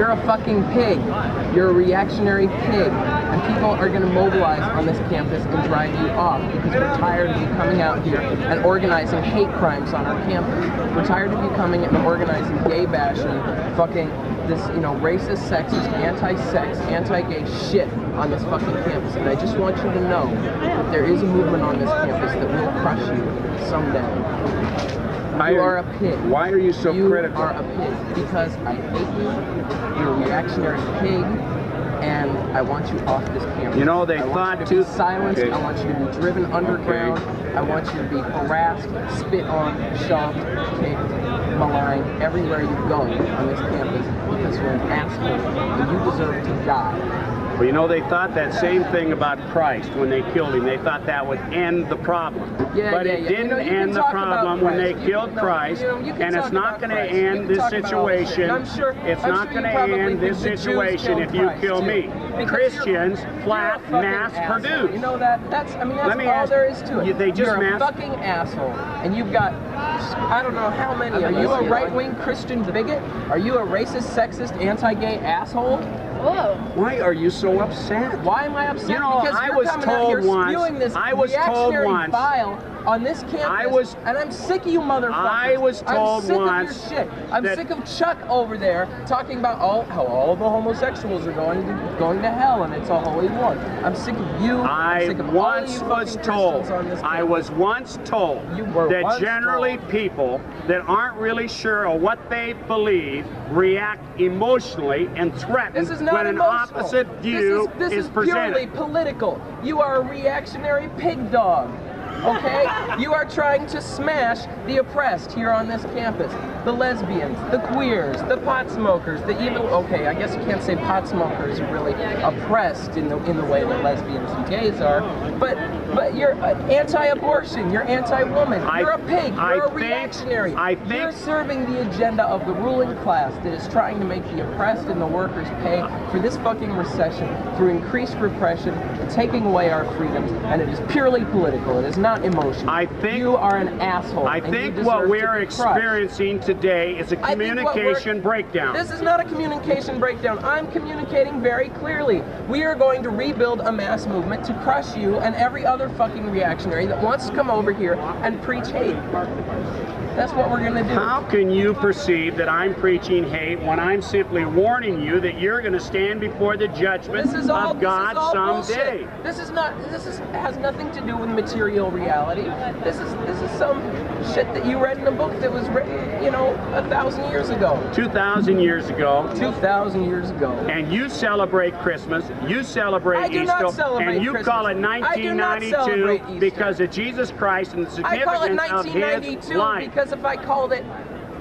You're a fucking pig. You're a reactionary pig. And people are going to mobilize on this campus and drive you off because we're tired of you coming out here and organizing hate crimes on our campus. We're tired of you coming and organizing gay bashing, fucking this, you know, racist, sexist, anti-sex, anti-gay shit on this fucking campus. And I just want you to know that there is a movement on this campus that will crush you someday. You are a pig. Why are you so critical? You are a pig because I hate you. You're a reactionary pig, and I want you off this campus. You know, they I thought want you to be silenced. I want you to be driven underground. I want you to be harassed, spit on, shoved, kicked, maligned everywhere you go on this campus because you're an asshole and you deserve to die. Well, you know, they thought that same thing about Christ when they killed him. They thought that would end the problem. But it didn't end the problem when they killed Christ, and it's not going to end this situation. It's not going to end this situation if you kill me. Christians flat mass produce. You know that? That's all there is to it. You're a fucking asshole, and you've got I don't know how many. Are you a right-wing Christian bigot? Are you a racist, sexist, anti-gay asshole? Whoa. Why are you so upset? Why am I upset? You know, because I was told once. I was told once. File on this campus, and I'm sick of you motherfuckers. I was told once. I'm sick of your shit. I'm sick of Chuck over there talking about how all the homosexuals are going to hell and it's a holy war. I'm sick of you. I was once told that generally people that aren't really sure of what they believe react emotionally and threaten when an opposite view is presented. This is purely political. You are a reactionary pig dog. Okay? You are trying to smash the oppressed here on this campus. The lesbians, the queers, the pot smokers, the even, okay, I guess you can't say pot smokers are really oppressed in the way that lesbians and gays are, but you're anti-abortion, you're anti-woman, you're a pig, you're a reactionary. You're serving the agenda of the ruling class that is trying to make the oppressed and the workers pay for this fucking recession through increased repression, taking away our freedoms, and it is purely political. It is not emotional. You are an asshole. I think what we're experiencing today is a communication breakdown. This is not a communication breakdown. I'm communicating very clearly. We are going to rebuild a mass movement to crush you and every other fucking reactionary that wants to come over here and preach hate. That's what we're going to do. How can you perceive that I'm preaching hate when I'm simply warning you that you're going to stand before the judgment of God someday? This has nothing to do with material reality. This is some shit that you read in a book that was written, you know, 1,000 years ago. 2,000 years ago. 2,000 years ago. And you celebrate Christmas, you celebrate Easter, and you call it 1992 because of Jesus Christ and the significance of His life. Because if I called it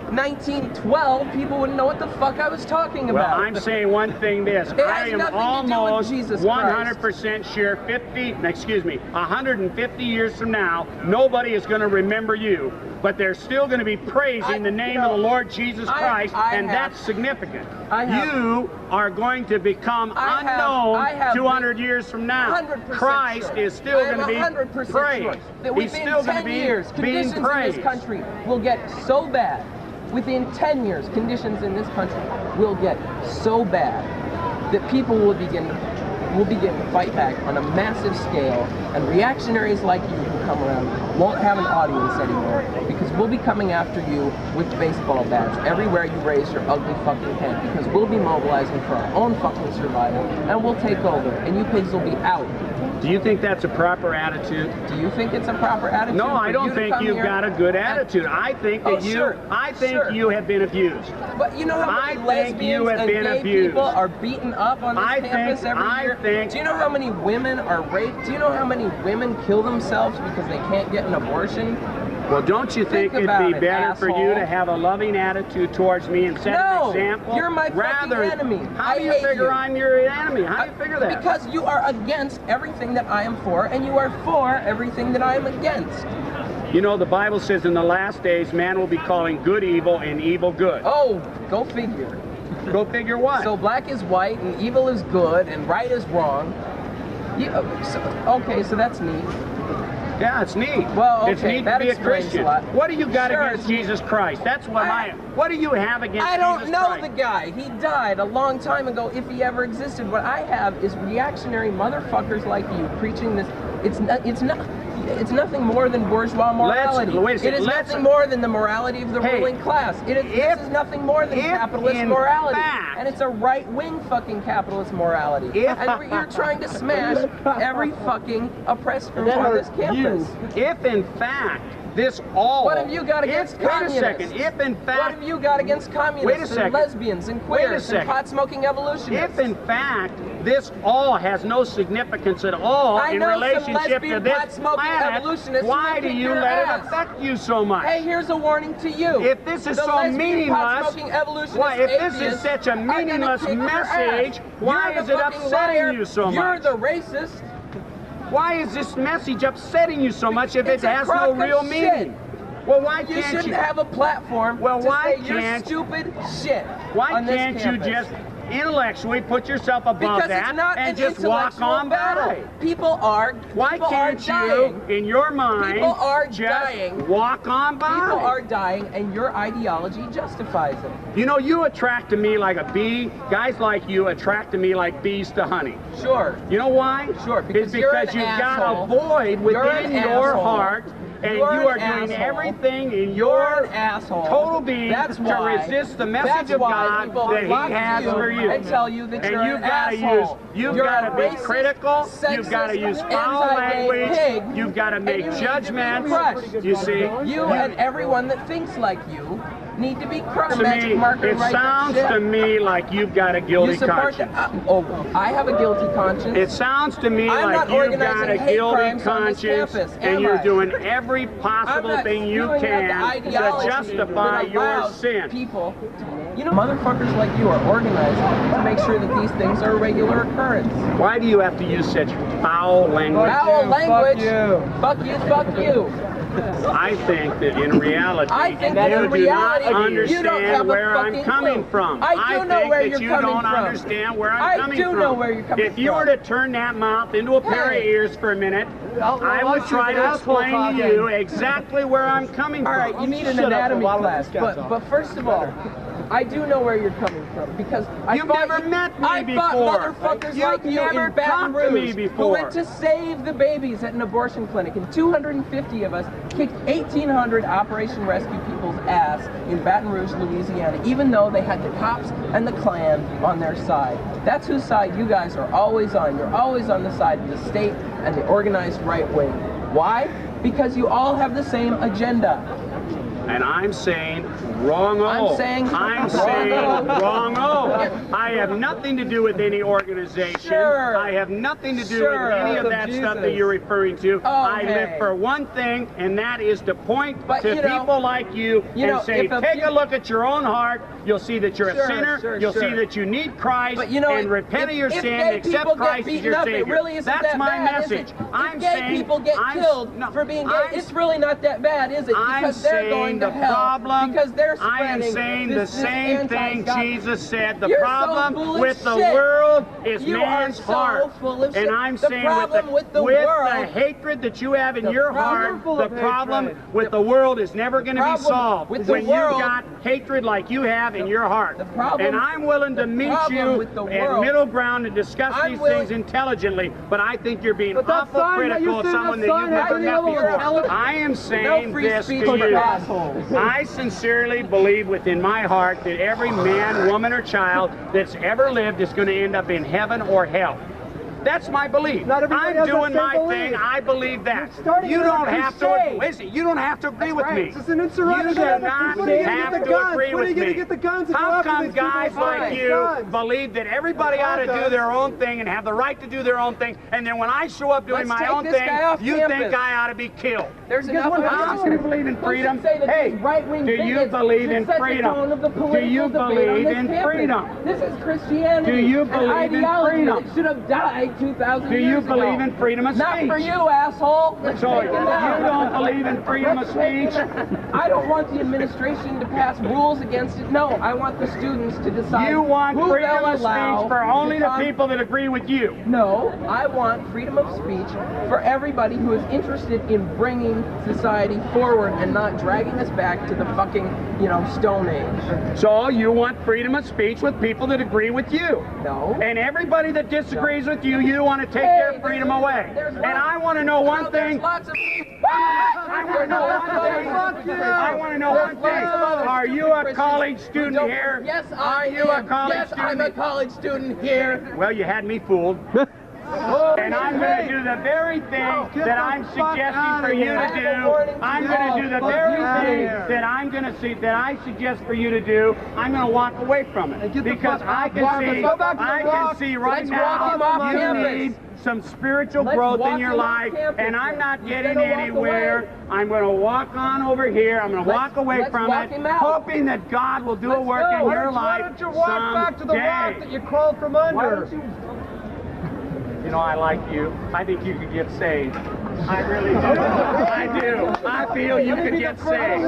1912, people wouldn't know what the fuck I was talking about. Well, I'm saying one thing this. I am almost 100% sure 150 years from now, nobody is going to remember you, but they're still going to be praising the name of the Lord Jesus Christ, and that's significant. You are going to become unknown 200 years from now. Christ is still going to be praised. He's still going to be being praised. In this country will get so bad. Within 10 years, conditions in this country will get so bad that people will begin to fight back on a massive scale, and reactionaries like you who come around won't have an audience anymore because we'll be coming after you with baseball bats everywhere you raise your ugly fucking head because we'll be mobilizing for our own fucking survival, and we'll take over, and you pigs will be out. Do you think that's a proper attitude? Do you think it's a proper attitude? No, I don't think you've got a good attitude. I think that you have been abused. But you know how many lesbians and gay people are beaten up on this campus every year? Do you know how many women are raped? Do you know how many women kill themselves because they can't get an abortion? Well, don't you think it'd be better for you to have a loving attitude towards me and set an example? You're my fucking enemy. How do you figure I'm your enemy? How do you figure that? Because you are against everything that I am for, and you are for everything that I am against. You know, the Bible says in the last days, man will be calling good evil and evil good. Oh, go figure. Go figure what? So black is white, and evil is good, and right is wrong. Okay, so that's neat. Yeah, it's neat. Well, okay, it's neat to be a Christian. What do you got against Jesus Christ? That's what What do you have against I don't Jesus know Christ? the guy. He died a long time ago, if he ever existed. What I have is reactionary motherfuckers like you preaching this. It's nothing more than bourgeois morality. It is nothing more than the morality of the ruling class. This is nothing more than capitalist morality. And it's a right-wing fucking capitalist morality. And you're trying to smash every fucking oppressed group on this campus. If in fact this all... What have you got against communists? Wait a second. If in fact... What have you got against communists and lesbians and queers and pot-smoking evolutionists? If in fact this all has no significance at all in relationship to this planet, why do you let it affect you so much? Hey, here's a warning to you. If this is so meaningless, why, if this is such a meaningless message, why is it upsetting you so much? You're the racist. Why is this message upsetting you so much if it has no real meaning? Well, why can't you... You shouldn't have a platform to say your stupid shit. Why can't you just intellectually put yourself above that and just walk on by? People are Why can't you, in your mind, just walk on by? People are dying, and your ideology justifies it. You know, you attract to me like a bee. Guys like you attract to me like bees to honey. Sure. You know why? Sure, because you've got a void within your heart. And you are doing everything in your total being to resist the message of God that He has for you. And tell you that you're an asshole. You've got to be critical. You've got to use foul language. You've got to make judgments. You see, you and everyone that thinks like you need to be crushed. To me, it sounds to me like you've got a guilty conscience. I have a guilty conscience. It sounds to me like you've got a guilty conscience, and you're doing every possible thing you can to justify your sin. People, you know, motherfuckers like you are organized to make sure that these things are a regular occurrence. Why do you have to use such foul language? Foul language. Fuck you. Fuck you. I think that in reality, you do not understand where I'm coming from. I do know where you're coming from. I think that you don't understand where I'm coming from. I do know where you're coming from. If you were to turn that mouth into a pair of ears for a minute, I would try to explain to you exactly where I'm coming from. All right, you need an anatomy class, but first of all, I do know where you're coming from because You've never met me before. I fought motherfuckers like you in Baton Rouge who went to save the babies at an abortion clinic, and 250 of us kicked 1,800 Operation Rescue people's ass in Baton Rouge, Louisiana, even though they had the cops and the Klan on their side. That's whose side you guys are always on. You're always on the side of the state and the organized right wing. Why? Because you all have the same agenda. And I'm saying wrong-o. I'm saying wrong-o. I have nothing to do with any organization. Sure. I have nothing to do with any of that stuff that you're referring to. I live for one thing, and that is to point to people like you and say, take a look at your own heart. You'll see that you're a sinner. You'll see that you need Christ, and repent of your sin and accept Christ as your Savior. That's my message. I'm saying people get killed for being gay. It's really not that bad, is it? Because they're going to hell. Because they're spreading. I am saying the same thing Jesus said. The problem with the world is man's heart. And I'm saying with the hatred that you have in your heart, the problem with the world is never going to be solved when you've got hatred like you have in your heart. And I'm willing to meet you at middle ground and discuss these things intelligently, but I think you're being awful critical of someone that you've never met before. I am saying this to you. I sincerely believe within my heart that every man, woman, or child that's ever lived is going to end up in heaven or hell. That's my belief. I'm doing my thing. I believe that. You don't have to. Listen, you don't have to agree with me. It's an insurrection. You do not have to agree with me. How come guys like you believe that everybody ought to do their own thing and have the right to do their own thing, and then when I show up doing my own thing, you think I ought to be killed? There's enough. Do you believe in freedom? Hey, do you believe in freedom? Do you believe in freedom? This is Christianity. Do you believe in freedom? That should have died started 2,000 Do years you ago. believe in freedom of speech? Not for you, asshole. Let's So take you it out. don't believe in freedom of speech? I don't want the administration to pass rules against it. No, I want the students to decide You want who freedom they'll of allow speech for only to the people that agree with you. No, I want freedom of speech for everybody who is interested in bringing society forward and not dragging us back to the fucking, Stone Age. So you want freedom of speech with people that agree with you. No. And everybody that disagrees with you, you want to take their freedom away. And I want to know one thing. Lots of I want to know one thing. I want to know one thing. Are you a college student here? Yes, Are you a college Yes, student? I'm a college student here. Well, you had me fooled. And I'm going to do the very thing that I'm suggesting for you to do. I'm going to do the very thing that I suggest for you to do. I'm going to walk away from it because I can see right now you need some spiritual growth in your life, and I'm not getting anywhere. I'm going to walk on over here. I'm going to walk away from it, hoping that God will do a work in your life. Why don't you walk back to the rock that you crawled from under? You know, I like you. I think you could get saved. I really do. I do. I feel you could get saved.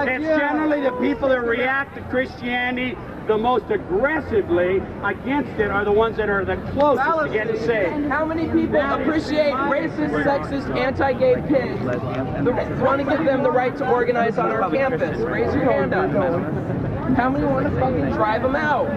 It's generally the people that react to Christianity the most aggressively against it are the ones that are the closest to getting saved. How many people appreciate racist, sexist, anti-gay pigs? Want to give them the right to organize on our campus? Raise your hand up. How many want to fucking drive them out?